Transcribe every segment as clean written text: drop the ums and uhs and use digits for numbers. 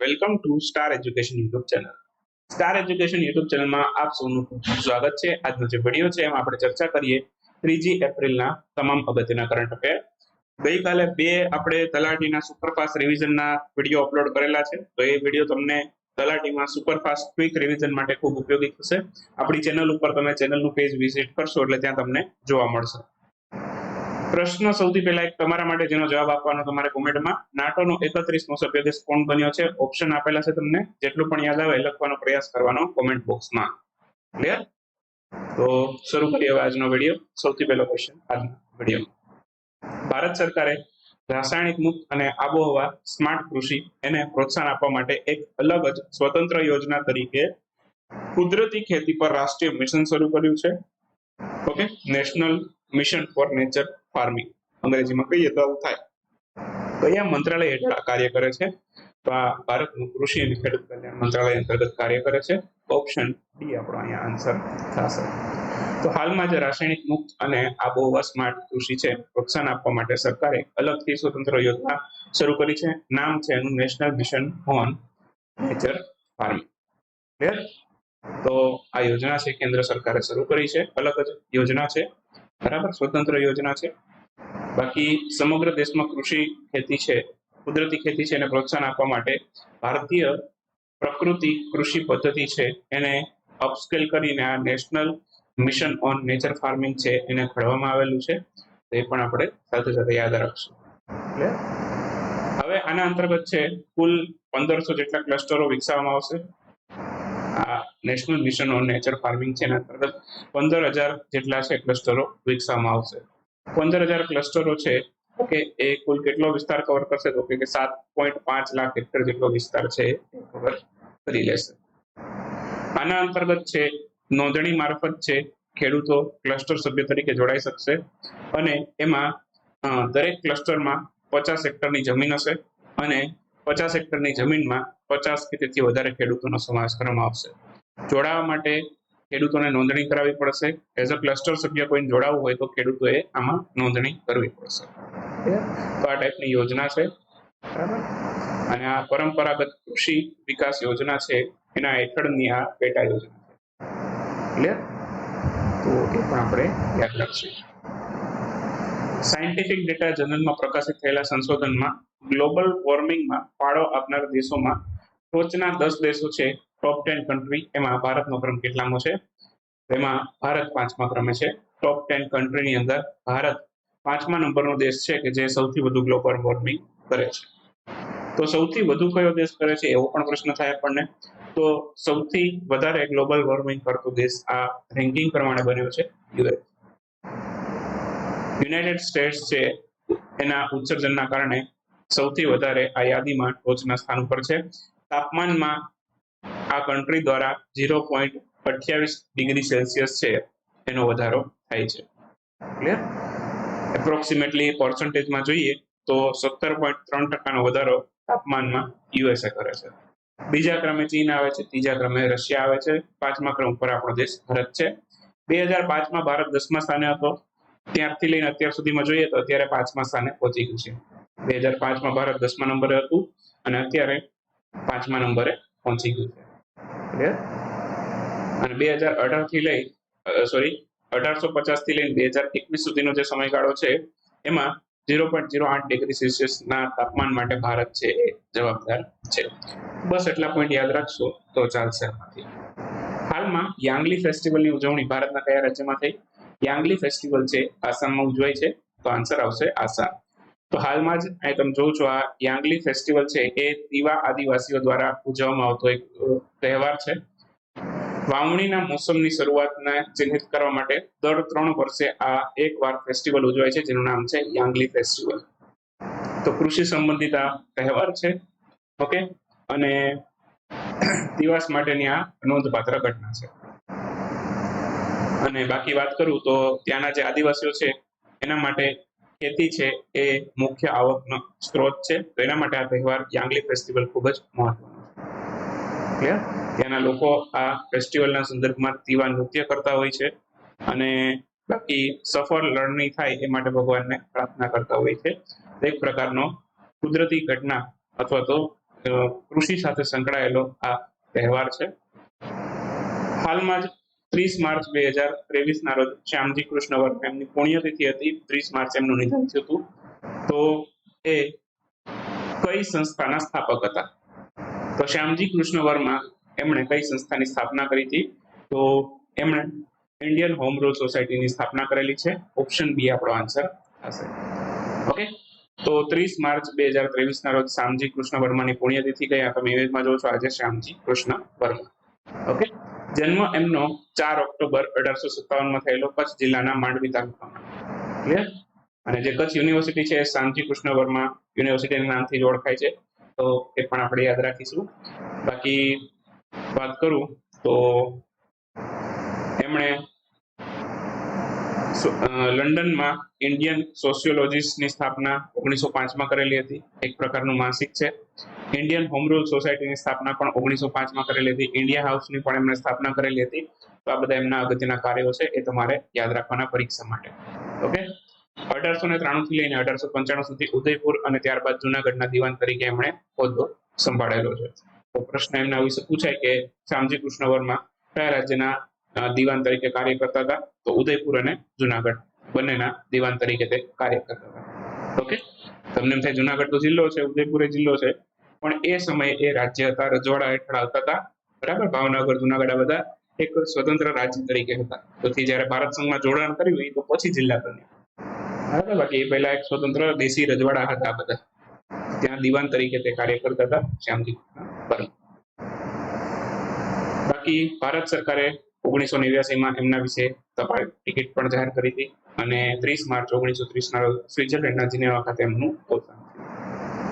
Welcome to star education YouTube channel. Star education YouTube ચેનલમાં આપ સૌનું સ્વાગત છે. આજનો જે વિડીયો છે એમાં આપણે ચર્ચા કરીએ 3 એપ્રિલના તમામ અગત્યના કરંટ અફેર. ગઈકાલે આપણે તલાટીના સુપરફાસ્ટ રિવિઝનના વિડીયો અપલોડ કરેલા છે, તો એ વિડીયો તમને તલાટીમાં સુપરફાસ્ટ ક્વિક રિવિઝન માટે ખૂબ ઉપયોગી થશે. આપણી ચેનલ ઉપર તમે ચેનલનું પેજ વિઝિટ કરશો એટલે ત્યાં તમને જોવા મળશે. પ્રશ્ન સૌથી પહેલા એક તમારા માટે જેનો જવાબ આપવાનો તમારે કોમેન્ટમાં નાટોનો 31મો સભ્ય દેશ કોણ બન્યો છે, ઓપ્શન આપેલા છે તમને. જેટલું પણ યાદ આવે લખવાનો પ્રયાસ કરવાનો કોમેન્ટ બોક્સમાં. ક્લિયર? તો શરૂ કરીએ હવે આજનો વિડીયો. સૌથી પહેલો ક્વેશ્ચન આજના વિડીયોમાં. ભારત સરકારે રાસાયણિક મુક્ત અને આબોહવા સ્માર્ટ કૃષિ એને પ્રોત્સાહન આપવા માટે એક અલગ જ સ્વતંત્ર યોજના તરીકે કુદરતી ખેતી પર રાષ્ટ્રીય મિશન શરૂ કર્યું છે. Okay, national mission four nature farming અંગ્રેજીમાં કહીએ તો આવું થાય. કયા મંત્રાલય હેઠળ કાર્ય કરે છે? તો આ ભારતનું કૃષિ અને ખેડૂત કલ્યાણ મંત્રાલય અંતર્ગત કાર્ય કરે છે. ઓપ્શન ડી આપણો અહીંયા આન્સર થશે. તો હાલમાં જે રાસાયણિક મુક્ત અને આબોહવા સ્માર્ટ કૃષિ છે પ્રોત્સાહન આપવા માટે સરકારે અલગથી સ્વતંત્ર યોજના શરૂ કરી છે. નામ છે એનું national mission on nature farming. Clear? તો આ યોજના છે કેન્દ્ર સરકારે શરૂ કરી છે. અલગ જ યોજના છે, બરાબર, સ્વતંત્ર યોજના છે. બાકી સમગ્ર દેશમાં કૃષિ ખેતી છે, કુદરતી ખેતી છે એને પ્રોત્સાહન આપવા માટે ભારતીય પ્રકૃતિ કૃષિ પદ્ધતિ છે એને અપસ્કેલ કરીને આ national mission on nature farming છે એને ઘડવામાં આવેલું છે. એ પણ આપણે સાથે સાથે યાદ રાખશું. હવે આના અંતર્ગત છે કુલ 1500 જેટલા ક્લસ્ટરો વિકસાવવામાં આવશે. આ national mission on nature farming છે એના અંતર્ગત 15,000 જેટલા છે ક્લસ્ટરો વિકસાવવામાં આવશે. 15,000 ક્લસ્ટરો છે, ઓકે, એ કુલ કેટલો વિસ્તાર કવર કરશે? તો કે 7.5 લાખ હેક્ટર જેટલો વિસ્તાર છે એ કવર કરી લેશે. આના અંતર્ગત છે નોંધણી મારફત છે ખેડૂતો ક્લસ્ટર સભ્ય તરીકે જોડાઈ શકશે અને એમાં દરેક ક્લસ્ટરમાં 50 હેક્ટરની જમીન હશે અને 50 હેક્ટરની જમીનમાં 50 કે તેથી વધારે ખેડૂતોનો સમાવેશ કરવામાં આવશે. જોડાવા માટે ખેડૂતોને નોંધણી કરાવવી પડશે. એઝ અ ક્લસ્ટર સભ્ય કોઈને જોડાવવું હોય તો ખેડૂતોએ આમાં નોંધણી કરવી પડશે. તો આ ટાઈપની યોજના છે, બરાબર. અને આ પરંપરાગત કૃષિ વિકાસ યોજના છે એના હેઠળની આ પેટા યોજના છે. ક્લિયર? તો એ પણ આપણે યાદ રાખશું. સાયન્ટિફિક ડેટા જર્નલમાં પ્રકાશિત થયેલા સંશોધનમાં ગ્લોબલ વોર્મિંગમાં ફાળો આપનાર દેશોમાં ટોચના 10 દેશો છે, ટોપ 10 કન્ટ્રી. એમાં ભારતનો ક્રમ કેટલામો છે? એમાં ભારત 5મા ક્રમે છે. ટોપ 10 કન્ટ્રીની અંદર ભારત 5મા નંબરનો દેશ છે કે જે સૌથી વધુ ગ્લોબલ વોર્મિંગ કરે છે. તો સૌથી વધુ કયો દેશ કરે છે એવો પણ પ્રશ્ન થાય આપણને. તો સૌથી વધારે ગ્લોબલ વોર્મિંગ કરતો દેશ આ રેન્કિંગ પ્રમાણે બન્યો છે યુએસ. યુનાઇટેડ સ્ટેટ્સ છે એના ઉત્સર્જનના કારણે સૌથી વધારે આ યાદીમાં ટોચના સ્થાન પર છે. તાપમાનમાં આ કન્ટ્રી દ્વારા 0.28 ડિગ્રી સેલ્સિયસ છે એનો વધારો થાય છે. ક્લિયર? એપ્રોક્સિમેટલી પર્સન્ટેજમાં જોઈએ તો 17.3% વધારો તાપમાનમાં યુએસએ કરે છે. બીજા ક્રમે ચીન આવે છે, ત્રીજા ક્રમે રશિયા આવે છે, 5મા ક્રમ પર આપણો દેશ ભારત છે. 2005માં ભારત 10મા સ્થાને હતો. ત્યારથી લઈને અત્યાર સુધીમાં જોઈએ તો અત્યારે 5મા સ્થાને પહોંચી ગયું છે. 2005માં ભારત 10મા નંબરે હતું અને અત્યારે 5મા નંબરે પહોંચી ગયું છે. ક્લિયર? અને 1850 થી લઈને 2021 સુધીનો જે સમયગાળો છે એમાં 0.08 ડિગ્રી સેલ્સિયસના તાપમાન માટે ભારત છે એ જવાબદાર છે. બસ એટલા પોઈન્ટ યાદ રાખશો તો ચાલશે આમાંથી. હાલમાં યાંગલી ફેસ્ટિવલની ઉજવણી ભારતના કયા રાજ્યમાં થઈ? યાંગલી ફેસ્ટિવલ છે આસામમાં ઉજવાય છે, તો આન્સર આવશે આસામ. તો હાલમાં જ અહીં તમે જોવો છો આ યાંગલી ફેસ્ટિવલ છે એ તીવા આદિવાસીઓ દ્વારા ઉજવવામાં આવતો એક તહેવાર છે. વાવણીના મોસમની શરૂઆતને ચિહ્નિત કરવા માટે દર 3 વર્ષે આ એકવાર ફેસ્ટિવલ ઉજવાય છે જેનું નામ છે યાંગલી ફેસ્ટિવલ. તો કૃષિ સંબંધિત આ તહેવાર છે, ઓકે, અને દિવસ માટેની આ નોંધપાત્ર ઘટના છે. અને બાકી વાત કરું તો ત્યાંના જે આદિવાસીઓ છે એના માટે ખેતી છે એ મુખ્ય આવકનો સ્ત્રોત છે. તો એના માટે આ તહેવાર યાંગલી ફેસ્ટિવલ ખૂબ જ મહત્વનો છે. ક્લિયર? ત્યાંના લોકો આ ફેસ્ટિવલના સંદર્ભમાં તીવા નૃત્ય કરતા હોય છે અને બાકી સફળ લણણી થાય એ માટે ભગવાનને પ્રાર્થના કરતા હોય છે. એક પ્રકારનો કુદરતી ઘટના અથવા તો કૃષિ સાથે સંકળાયેલો આ તહેવાર છે. હાલમાં જ 30 માર્ચ 2023 ના રોજ શ્યામજી કૃષ્ણ વર્મા એમની પુણ્યતિથિ હતી. 30 માર્ચ એમનું નિધન થયું હતું. તો એ કઈ સંસ્થાના સ્થાપક હતા? તો શ્યામજી કૃષ્ણ વર્મા એમણે કઈ સંસ્થાની સ્થાપના કરી હતી? તો એમણે ઇન્ડિયન હોમ રૂલ સોસાયટીની સ્થાપના કરેલી છે. ઓપ્શન બી આપણો આન્સર થશે. ઓકે, તો 30 માર્ચ 2023 ના રોજ શ્યામજી કૃષ્ણ વર્માની પુણ્યતિથિ કયા? તમે ઇમેજમાં જોવો છો આજે શ્યામજી કૃષ્ણ વર્મા. ઓકે, જન્મ એમનો 4 ઓક્ટોબર 1857 માં થયેલો, કચ્છ જિલ્લાના માંડવી તાલુકામાં. ક્લિયર? અને જે કચ્છ યુનિવર્સિટી છે એ શ્યામજી કૃષ્ણ વર્મા યુનિવર્સિટીના નામથી જ ઓળખાય છે. તો એ પણ આપણે યાદ રાખીશું. બાકી વાત કરું તો એમણે લંડનમાં ઇન્ડિયન સોશિયોલોજીસ્ટની સ્થાપના 1905 માં કરેલી હતી. એક પ્રકારનું માસિક છે. ઇન્ડિયન હોમ રૂલ સોસાયટીની સ્થાપના પણ 1905 માં કરેલી હતી. ઇન્ડિયા હાઉસની પણ એમણે સ્થાપના કરેલી હતી. તો આ બધા એમના અગત્યના કાર્યો છે, એ તમારે યાદ રાખવાના પરીક્ષા માટે. ઓકે, 1893 થી લઈને 1895 સુધી ઉદયપુર અને ત્યારબાદ જુનાગઢના દીવાન તરીકે એમણે હોદ્દો સંભાળેલો છે. તો પ્રશ્ન એમના વિશે પૂછાય કે શ્યામજી કૃષ્ણ વર્મા કયા રાજ્યના દીવાન તરીકે કાર્ય કરતા હતા? તો ઉદયપુર અને જુનાગઢ બંનેના દીવાન તરીકે તે કાર્ય કરતા હતા. ઓકે, તમને એમ થાય જુનાગઢ તો જિલ્લો છે, ઉદયપુર એ જિલ્લો છે, પણ એ સમયે એ રાજ્ય હતા, રજવાડા હેઠળ આવતા હતા. બરાબર, ભાવનગર, જુનાગઢ આ બધા એક સ્વતંત્ર રાજ્ય તરીકે હતા. તો જ્યારે ભારત સંઘમાં જોડાણ કર્યું તો પછી જિલ્લા બન્યા. બરાબર, બાકી એ પહેલા એક સ્વતંત્ર દેશી રજવાડા હતા બધા. ત્યાં દીવાન તરીકે તે કાર્ય કરતા હતા શ્યામજી વર્મા. બાકી ભારત સરકારે 1989 માં એમના વિશે ટપાલ ટિકિટ પણ જાહેર કરી હતી અને 30 માર્ચ 1930 ના રોજ સ્વિટ્ઝરલેન્ડના જીનેવા ખાતે એમનું અવસાન થયું.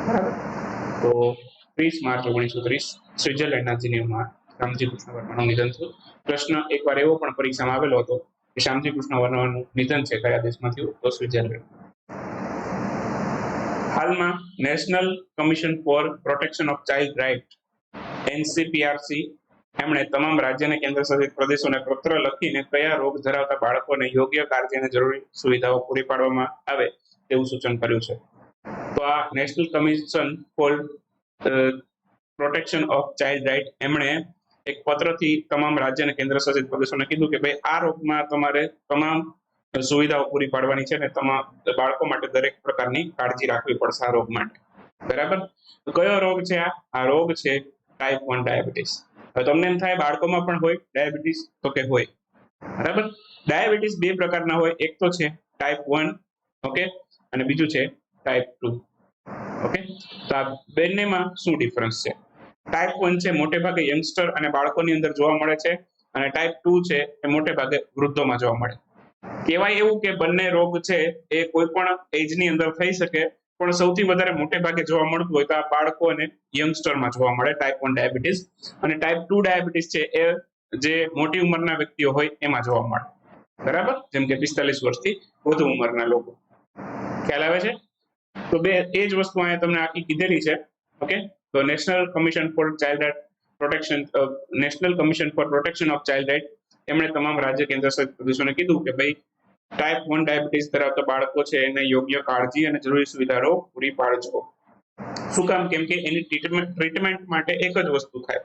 બરાબર, તો 30 માર્ચ 1930 સ્વિટ્ઝરલેન્ડના જીનેવામાં શ્યામજી કૃષ્ણ વર્માનું નિધન થયું. પ્રશ્ન એકવાર એવો પણ પરીક્ષામાં આવેલો હતો કે શ્યામજી કૃષ્ણ વર્માનું નિધન છે કયા દેશમાં થયું? તો સ્વિટ્ઝરલેન્ડ. હાલમાં national commission for protection of child right NCPRC એમણે તમામ રાજ્ય અને કેન્દ્ર શાસિત પ્રદેશોને પત્ર લખીને કયા રોગ ધરાવતા બાળકોને યોગ્ય કાળજી અને જરૂરી સુવિધાઓ પૂરી પાડવામાં આવે તેવું સૂચન કર્યું છે? તો આ national commission for protection of child right એમણે એક પત્રથી તમામ રાજ્ય અને કેન્દ્ર શાસિત પ્રદેશોને કીધું કે ભાઈ આ રોગમાં તમારે તમામ સુવિધાઓ પૂરી પાડવાની છે અને તમામ બાળકો માટે દરેક પ્રકારની કાળજી રાખવી પડશે આ રોગ માટે. બરાબર, તો કયો રોગ છે આ રોગ છે ટાઈપ 1 ડાયાબિટીસ. હવે તમને એમ થાય બાળકોમાં પણ હોય ડાયાબિટીસ? તો કે હોય. બરાબર, ડાયાબિટીસ બે પ્રકારના હોય. એક તો છે ટાઈપ 1, ઓકે, અને બીજું છે ટાઈપ 2. ઓકે, તો આ બંનેમાં શું ડિફરન્સ છે? ટાઈપ 1 છે મોટે ભાગે યંગસ્ટર અને બાળકોની અંદર જોવા મળે છે, અને ટાઈપ 2 છે એ મોટે ભાગે વૃદ્ધોમાં જોવા મળે. કહેવાય એવું કે બંને રોગ છે એ કોઈ પણ એજની અંદર થઈ શકે, પણ સૌથી વધારે મોટે ભાગે જોવા મળતું હોય તો આ બાળકો અને યંગસ્ટરમાં જોવા મળે ટાઈપ 1 ડાયાબિટીસ. અને ટાઈપ 2 ડાયાબિટીસ છે એ જે મોટી ઉંમરના વ્યક્તિઓ હોય એમાં જોવા મળે. બરાબર, જેમ કે 45 વર્ષથી વધુ ઉંમરના લોકો. ખ્યાલ આવે છે? તો બે એ જ વસ્તુ અહીંયા તમને આખી કીધેલી છે. ઓકે, તો national commission for child right protection of child right એમણે તમામ રાજ્ય કેન્દ્ર શાસિત પ્રદેશોને કીધું કે ભાઈ ટાઈપ 1 ડાયાબિટીસ ધરાવતા બાળકો છે એને યોગ્ય કાળજી અને જરૂરી સુવિધાઓ પૂરી પાડજો. શું કામ? કેમ કે એની ટ્રીટમેન્ટ માટે એક જ વસ્તુ થાય.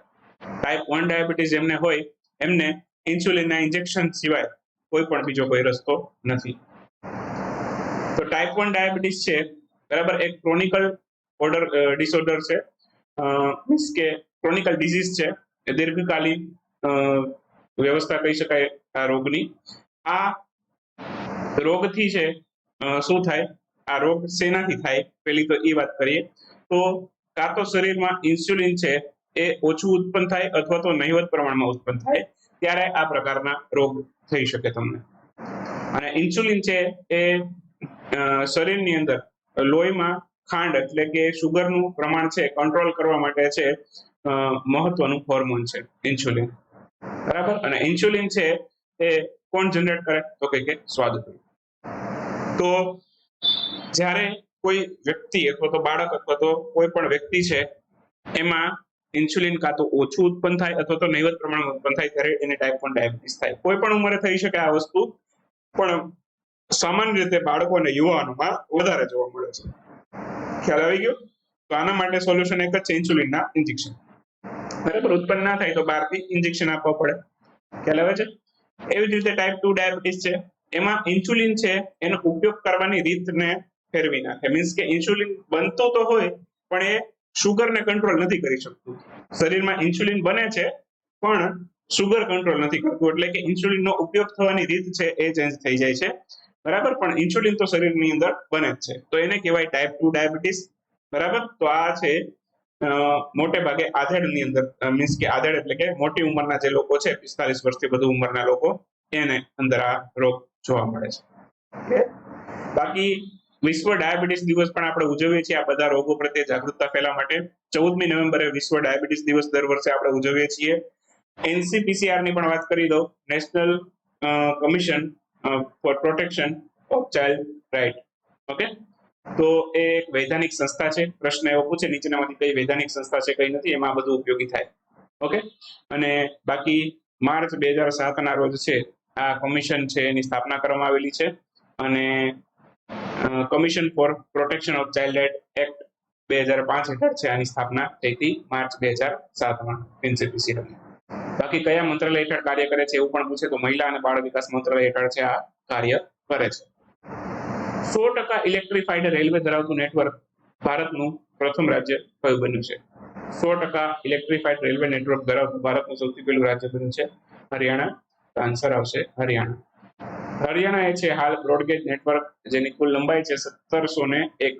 ટાઈપ 1 ડાયાબિટીસ જેમને હોય એમને ઇન્સ્યુલિનના ઇન્જેક્શન સિવાય કોઈ પણ બીજો કોઈ રસ્તો નથી. તો ટાઈપ 1 ડાયાબિટીસ છે, બરાબર, એક ક્રોનિકલ ડિસઓર્ડર છે, મીન્સ કે ક્રોનિકલ ડિઝીઝ છે, એ દીર્ઘકાલીન વ્યવસ્થા કહી શકાય આ રોગની. આ રોગથી છે શું થાય? આ રોગ શેનાથી થાય? પેલી તો એ વાત કરીએ તો કાં તો શરીરમાં ઇન્સ્યુલિન છે એ ઓછું ઉત્પન્ન થાય અથવા તો નહિવત પ્રમાણમાં ઉત્પન્ન થાય, ત્યારે આ પ્રકારના રોગ થઈ શકે તમને. અને ઇન્સ્યુલિન છે એ શરીરની અંદર લોહીમાં ખાંડ એટલે કે શુગરનું પ્રમાણ છે કંટ્રોલ કરવા માટે છે મહત્વનું હોર્મોન છે ઇન્સ્યુલિન. બરાબર, અને ઇન્સ્યુલિન છે એ કોણ જનરેટ કરે? તો કે સ્વાદુપિંડ. તો જ્યારે કોઈ વ્યક્તિ અથવા તો બાળક અથવા તો કોઈ પણ વ્યક્તિ છે એમાં ઇન્સ્યુલિન કાં તો ઓછું ઉત્પન્ન થાય અથવા તો નહિવત પ્રમાણમાં ઉત્પન્ન થાય ત્યારે એને ટાઈપ 1 ડાયાબિટીસ થાય. કોઈ પણ ઉંમરે થઈ શકે આ વસ્તુ, પણ સામાન્ય રીતે બાળકો અને યુવાનોમાં વધારે જોવા મળે છે. ખ્યાલ આવી ગયો? તો આના માટે સોલ્યુશન એક જ છે, ઇન્સ્યુલિનના ઇન્જેક્શન. બરાબર, ઉત્પન્ન ના થાય તો બહારથી ઇન્જેક્શન આપવા પડે. ખ્યાલ આવે છે? એવી જ રીતે ટાઈપ 2 ડાયાબિટીસ છે, એમાં ઇન્સ્યુલિન છે એનો ઉપયોગ કરવાની રીતને ફેરવી નાખે. મીન્સ કે ઇન્સ્યુલિન બનતો તો હોય પણ એ શુગરને કંટ્રોલ નથી કરી શકતું. શરીરમાં ઇન્સ્યુલિન બને છે પણ શુગર કંટ્રોલ નથી કરતું, એટલે કે ઇન્સ્યુલિનનો ઉપયોગ થવાની રીત છે એ ચેન્જ થઈ જાય છે. બરાબર, પણ ઇન્સ્યુલિન તો શરીરની અંદર બને જ છે, તો એને કહેવાય ટાઈપ 2 ડાયાબિટીસ. બરાબર, તો આ છે મોટે ભાગે આધેડની અંદર, મીન્સ કે આધેડ એટલે કે મોટી ઉંમરના જે લોકો છે, 45 વર્ષથી વધુ ઉંમરના લોકો, એને અંદર આ રોગ જોવા મળે છે. બાકી વિશ્વ ડાયાબિટીસ દિવસ પણ આપણે ઉજવીએ છીએ આ બધા રોગો પ્રત્યે જાગૃતતા ફેલાવવા માટે. 14મી નવેમ્બરે વિશ્વ ડાયાબિટીસ દિવસ દર વર્ષે આપણે ઉજવીએ છીએ. NCPCR ની પણ વાત કરી દઉં, national commission for protection of child right. Okay, તો એ એક વૈધાનિક સંસ્થા છે. પ્રશ્ન એવો પૂછે નીચેનામાંથી કઈ વૈધાનિક સંસ્થા છે, કઈ નથી, એમાં બધું ઉપયોગી થાય. ઓકે, અને બાકી માર્ચ 2007 ના રોજ છે આ કમિશન છે એની સ્થાપના કરવામાં આવેલી છે, અને commission for protection of child act 2005 હેઠળ છે આની સ્થાપના થઈ હતી માર્ચ 2007માં NCPCR. બાકી કયા મંત્રાલય હેઠળ કાર્ય કરે છે એવું પણ પૂછે તો મહિલા અને બાળ વિકાસ મંત્રાલય હેઠળ છે આ કાર્ય કરે છે. 100% ઇલેક્ટ્રિફાઈડ રેલવે ધરાવતું નેટવર્ક ભારતનું પ્રથમ રાજ્ય કયું બન્યું છે? 100% ઇલેક્ટ્રિફાઈડ રેલવે નેટવર્ક ધરાવતું ભારતનું સૌથી પહેલું રાજ્ય બન્યું છે હરિયાણા. આન્સર આવશે હરિયાણા. હરિયાણા એ છે હાલ બ્રોડગેજ નેટવર્ક જેની કુલ લંબાઈ છે 1701,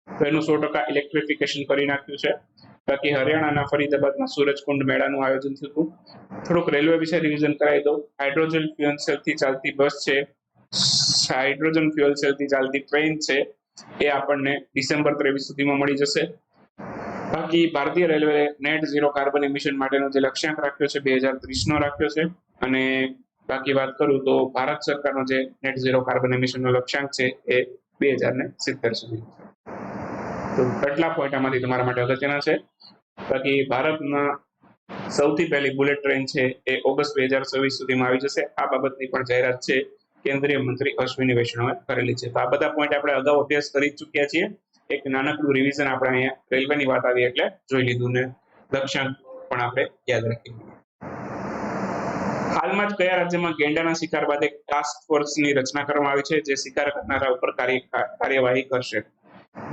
તો એનું 100% ઇલેક્ટ્રિફિકેશન કરી નાખ્યું છે. બાકી હરિયાણાના ફરીદાબાદમાં સૂરજકુંડ મેળાનું આયોજન થયું હતું. થોડુંક રેલવે વિશે રિવિઝન કરાવી દઉં. હાઇડ્રોજન ફ્યુઅલ સેલથી ચાલતી બસ છે, હાઇડ્રોજન ફ્યુઅલ સેલથી ચાલતી ટ્રેન છે, એ આપણને ડિસેમ્બર 23 સુધીમાં મળી જશે. બાકી ભારતીય railway net zero carbon emission માટેનો જે લક્ષ્યાંક રાખ્યો છે 2030 નો રાખ્યો છે, અને બાકી વાત કરું તો ભારત સરકારનો જે નેટ ઝીરો કાર્બન એમિશનનો લક્ષ્યાંક છે એ 2070 સુધી. તો કેટલા પોઈન્ટ આમાંથી તમારા માટે અગત્યના છે? બાકી ભારતના સૌથી પહેલી બુલેટ ટ્રેન છે એ ઓગસ્ટ 2026 સુધીમાં આવી જશે. આ બાબતની પણ જાહેરાત છે કેન્દ્રીય મંત્રી અશ્વિની વૈષ્ણવે કરેલી છે. તો આ બધા પોઈન્ટ આપણે અગાઉ અભ્યાસ કરી ચૂક્યા છીએ. એક નાનકડું રિવિઝન આપણે અહીંયા રેલવેની વાત આવી એટલે જોઈ લીધું, ને લક્ષ્યાંક પણ આપણે યાદ રાખી લીધું. હાલમાં જ કયા રાજ્યમાં ગેંડાના શિકાર બાદ એક ટાસ્ક ફોર્સની રચના કરવામાં આવી છે જે શિકાર કરનારા ઉપર કાર્યવાહી કરશે?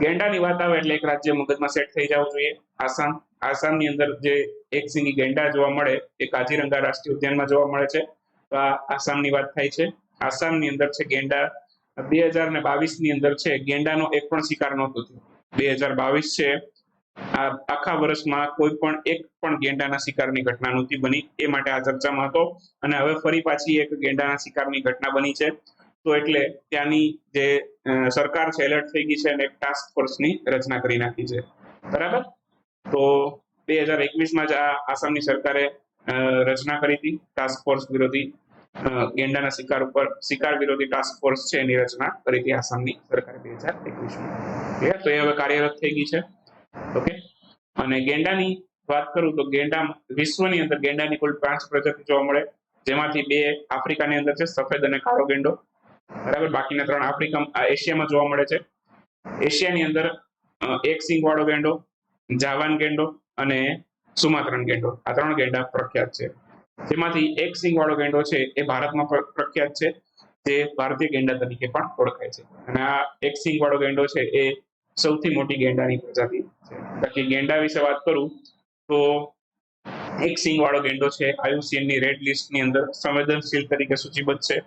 ગેંડાની વાત આવે એટલે એક રાજ્ય મગજમાં સેટ થઈ જવું જોઈએ, આસામ. આસામની અંદર જે એક સિંગી ગેંડા જોવા મળે એ કાજીરંગા રાષ્ટ્રીય ઉદ્યાનમાં જોવા મળે છે. તો આ આસામની વાત થાય છે. આસામની અંદર છે ગેંડા. 2022 ની અંદર છે ગેંડાનો એક પણ શિકાર નહોતો થયો. 2022 છે આ આખા વર્ષમાં કોઈ પણ એક પણ ગેંડાના શિકારની ઘટના નહોતી બની, એ માટે આ ચર્ચામાં હતો. અને હવે ફરી પાછી એક ગેંડાના શિકારની ઘટના બની છે, તો એટલે ત્યાંની જે સરકાર છે એલર્ટ થઈ ગઈ છે અને એક ટાસ્ક ફોર્સની રચના કરી નાખી છે. બરાબર, તો 2021માં જ આ આસામની સરકારે રચના કરી હતી ટાસ્ક ફોર્સ વિરોધી ગેંડાના શિકાર વિરોધી ટાસ્ક ફોર્સ છે એની રચના કરી હતી આસામની સરકારે 2021માં. તો એ હવે કાર્યરત થઈ ગઈ છે. ઓકે, અને ગેંડાની વાત કરું તો ગેંડા વિશ્વની અંદર ગેંડાની કુલ 5 પ્રજાતિ જોવા મળે, જેમાંથી 2 આફ્રિકાની અંદર છે, સફેદ અને કાળો ગેંડો. બરાબર, બાકીના 3 એશિયામાં જોવા મળે છે. એશિયાની અંદર એક સિંગ વાળો ગેંડો, જાવાન ગેંડો અને સુમાત્રન ગેંડો, આ 3 ગેંડા પ્રખ્યાત છે. જેમાંથી એક સિંગ વાળો ગેંડો છે એ ભારતમાં પ્રખ્યાત છે, જે ભારતીય ગેંડા તરીકે પણ ઓળખાય છે. અને આ એક સિંગ વાળો ગેંડો છે એ સૌથી મોટી ગેંડાની પ્રજાતિ છે. બાકી ગેંડા વિશે વાત કરું તો એક સિંગ વાળો ગેંડો છે IUCN ની રેડ લિસ્ટની અંદર સંવેદનશીલ તરીકે સૂચિબદ્ધ છે.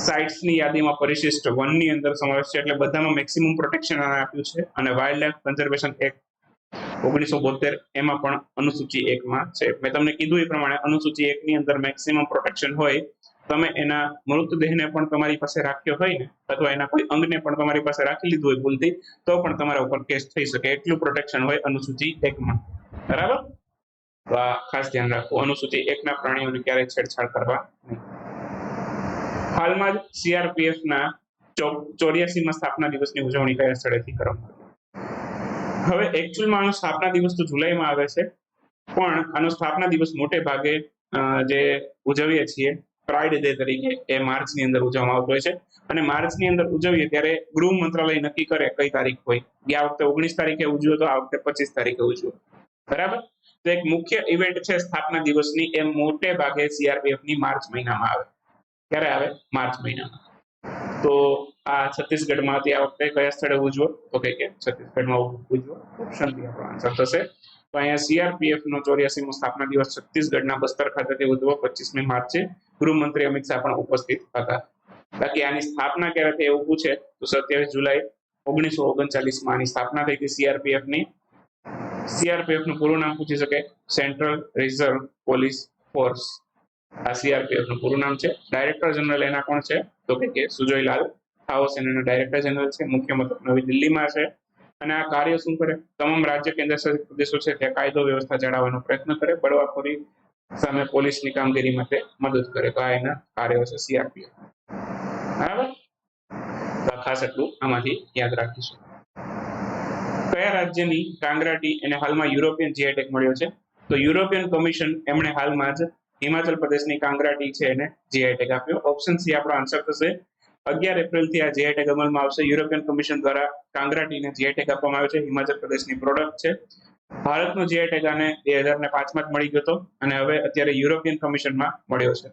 સાઇટ્સની યાદીમાં પરિશિષ્ટ 1 ની અંદર સમાવેશ છે, એટલે બધામાં મેક્સિમમ પ્રોટેક્શન આપ્યું છે. અને વાઇલ્ડ લાઇફ કન્ઝર્વેશન એક્ટ 1972 એમાં પણ અનુસૂચિ 1માં છે. મેં તમને કીધું એ પ્રમાણે અનુસૂચિ 1 ની અંદર મેક્સિમમ પ્રોટેક્શન હોય. તમે એના મૃતદેહને પણ તમારી પાસે રાખ્યો હોય ને, અથવા એના કોઈ અંગને પણ તમારી પાસે રાખી લીધું હોય ભૂલથી, તો પણ તમારા ઉપર કેસ થઈ શકે, એટલું પ્રોટેક્શન હોય અનુસૂચિ 1માં. બરાબર, તો આ ખાસ ધ્યાન રાખવું, અનુસૂચિ 1ના પ્રાણીઓને ક્યારેય છેડછાડ કરવા નહીં. હાલમાં જ CRPFના 84માં સ્થાપના દિવસની ઉજવણી કયા સ્થળેથી કરવામાં આવી? હવે એકચ્યુઅલમાં આનો સ્થાપના દિવસ તો જુલાઈમાં આવે છે, પણ આનો સ્થાપના દિવસ મોટે ભાગે જે ઉજવીએ છીએ પ્રાઇડ ડે તરીકે એ માર્ચની અંદર ઉજવવામાં આવતો હોય છે. અને માર્ચની અંદર ઉજવીએ ત્યારે ગૃહ મંત્રાલય નક્કી કરે કઈ તારીખ હોય. ગયા વખતે 19 તારીખે ઉજવ્યો તો આ વખતે 25 તારીખે ઉજવ્યો. બરાબર. તો એક મુખ્ય ઇવેન્ટ છે સ્થાપના દિવસની, એ મોટે ભાગે સીઆરપીએફ ની માર્ચ મહિનામાં આવે. ક્યારે આવે? માર્ચ મહિનામાં. તો આ છત્તીસગઢમાં હતી આ વખતે, કયા સ્થળે ઉજવો? તો કે છત્તીસગઢમાં ઉજવો. ઓપ્શન બી આપણો આન્સર થશે. તો અહીંયા સીઆરપીએફ નો 84મો સ્થાપના દિવસ છત્તીસગઢના બસ્તર ખાતેથી ઉજવો 25મી માર્ચે. ગૃહમંત્રી અમિત શાહ પણ ઉપસ્થિત હતા. બાકી આની સ્થાપના ક્યારે થઈ એવું પૂછે તો 27 જુલાઈ 1939 માં આની સ્થાપના થઈ હતી સીઆરપીએફ ની. સીઆરપીએફ નું પૂરું નામ પૂછી શકે, સેન્ટ્રલ રિઝર્વ પોલીસ ફોર્સ. આ સીઆરપીએફ નું પૂરું નામ છે. ડાયરેક્ટર જનરલ એના કોણ છે? તો કે સુજયલાલ ખાઓ સેનાના ડાયરેક્ટર જનરલ છે. મુખ્ય મથક નવી દિલ્હીમાં છે. અને આ કાર્ય શું કરે? તમામ રાજ્ય કેન્દ્ર શાસિત પ્રદેશો છે ત્યાં કાયદો વ્યવસ્થા જાળવવાનો પ્રયત્ન કરે, બળવાખોરી સામે પોલીસની કામગીરી માટે મદદ કરે. તો આ એના કાર્યો છે સીઆરપીએફ. બરાબર. તો ખાસ એટલું આમાંથી યાદ રાખીશું. કયા રાજ્યની કાંગરાટી એને હાલમાં યુરોપિયન જીઆઈ ટેગ મળ્યો છે? તો યુરોપિયન કમિશન એમણે હાલમાં જ હિમાચલ પ્રદેશની કાંગરાટી છે એને જીઆઈ ટેગ આપ્યો. ઓપ્શન સી આપણો આન્સર થશે. 11 એપ્રિલથી આ જીઆઈ ટેગ અમલમાં આવશે. યુરોપિયન કમિશન દ્વારા કાંગરાટીને જીઆઈ ટેગ આપવામાં આવ્યો છે. હિમાચલ પ્રદેશની પ્રોડક્ટ છે. ભારતનો જીઆઈ ટેગ આને 2005માં જ મળી ગયો હતો અને હવે અત્યારે યુરોપિયન કમિશનમાં મળ્યો છે.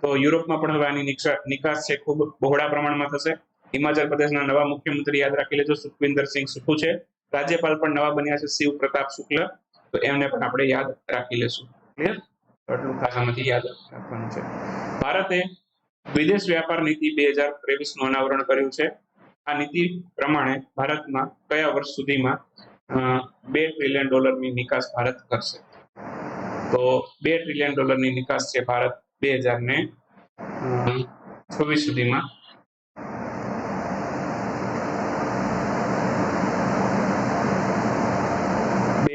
તો યુરોપમાં પણ હવે આની નિકાસ છે ખૂબ બહોળા પ્રમાણમાં થશે. હિમાચલ પ્રદેશના નવા મુખ્યમંત્રી યાદ રાખી લેજો, સુખવિન્દરસિંહ સુખુ છે. રાજ્યપાલ પણ નવા બન્યા છે, શિવ પ્રતાપ શુક્લ. તો એમને પણ આપણે યાદ રાખી લેશું. ક્લિયર? એટલું ખાસ આમાંથી યાદ રાખવાનું છે. ભારતે વિદેશ વ્યાપાર નીતિ 2023 નું અનાવરણ કર્યું છે. આ નીતિ પ્રમાણે ભારતમાં કયા વર્ષ સુધીમાં $2 ટ્રિલિયન નિકાસ ભારત કરશે? તો $2 ટ્રિલિયન નિકાસ છે ભારત 2026 સુધીમાં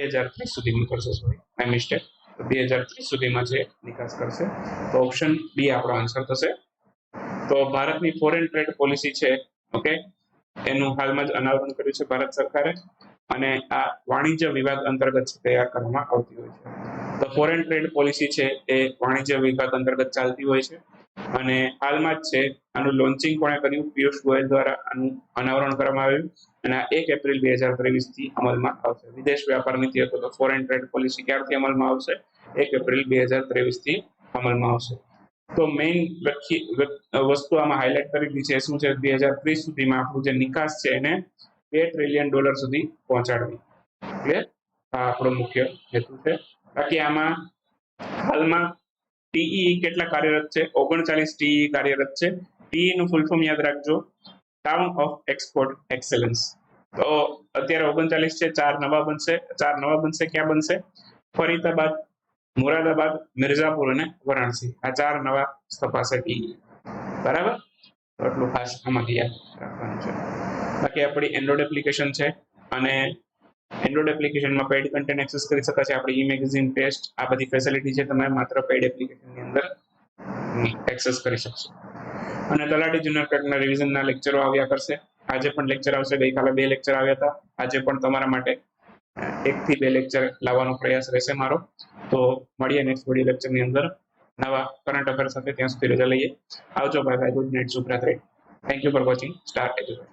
2030 સુધીમાં કરશે. સોરી, આઈ મિસ્ટેક. 2030 સુધીમાં જે નિકાસ કરશે. તો ઓપ્શન બી આપણો આન્સર થશે. તો ભારતની ફોરેન ટ્રેડ પોલિસી છે, ઓકે, એનું હાલમાં જ અનાવરણ કર્યું છે ભારત સરકારે. અને આ વાણિજ્ય વિભાગ અંતર્ગત તૈયાર કરવામાં આવતી હોય છે. તો ફોરેન ટ્રેડ પોલિસી છે એ વાણિજ્ય વિભાગ અંતર્ગત ચાલતી હોય છે. અને હાલમાં જ છે આનું લોન્ચિંગ કોણે કર્યું? પિયુષ ગોયલ દ્વારા આનું અનાવરણ કરવામાં આવ્યું. અને આ 1 એપ્રિલ 2023 થી અમલમાં આવશે. વિદેશ વ્યાપાર નીતિ હતો તો ફોરેન ટ્રેડ પોલિસી ક્યારથી અમલમાં આવશે? 1 એપ્રિલ 2023 થી અમલમાં આવશે. તો મેઇન વસ્તુ આમાં હાઇલાઇટ કરેલી છે શું છે? 2030 સુધીમાં આપણું જે નિકાસ છે એને $2 ટ્રિલિયન સુધી પહોંચાડવી. ક્લિયર? આ આપણો મુખ્ય હેતુ છે. બાકી આમાં હાલમાં ટીઈ કેટલા કાર્યરત છે? 39 ટીઈ કાર્યરત છે. ટીઈ નું ફૂલ ફોર્મ યાદ રાખજો, ટાઉન ઓફ એક્સપોર્ટ એક્સેલન્સ. તો અત્યારે 39 છે, 4 નવા બનશે. ક્યાં બનશે? ફરીદાબાદ, મુરાદાબાદ, મિર્ઝાપુર અને વારાણસી. આ 4 નવા સ્થપાશે ટીઈ. બરાબર. તો એટલું ખાસ આમાંથી યાદ રાખવાનું છે. બાકી આપણી એન્ડ્રોઇડ એપ્લિકેશન છે અને એન્ડ્રોઇડ એપ્લિકેશનમાં પેઇડ કન્ટેન્ટ એક્સેસ કરી શકાય છે. આપણી ઈ-મેગેઝિન, ટેસ્ટ, આ બધી ફેસિલિટી છે તમે માત્ર પેઇડ એપ્લિકેશનની અંદર એક્સેસ કરી શકશો. અને તલાટી જુનિયર ક્લર્કના રિવિઝનના લેક્ચરો આવ્યા કરશે. આજે પણ લેક્ચર આવશે. ગઈકાલે 2 લેક્ચર આવ્યા હતા. આજે પણ તમારા માટે 1 થી 2 લેક્ચર લાવવાનો પ્રયાસ રહેશે મારો. તો મળીએ નેક્સ્ટ વિડીયો લેક્ચરની અંદર નવા કરંટ અફેર સાથે. ત્યાં સુધી રજા લઈએ. આવજો. Bye bye. Good night. શુભરાત્રી. Thank you for watching star education.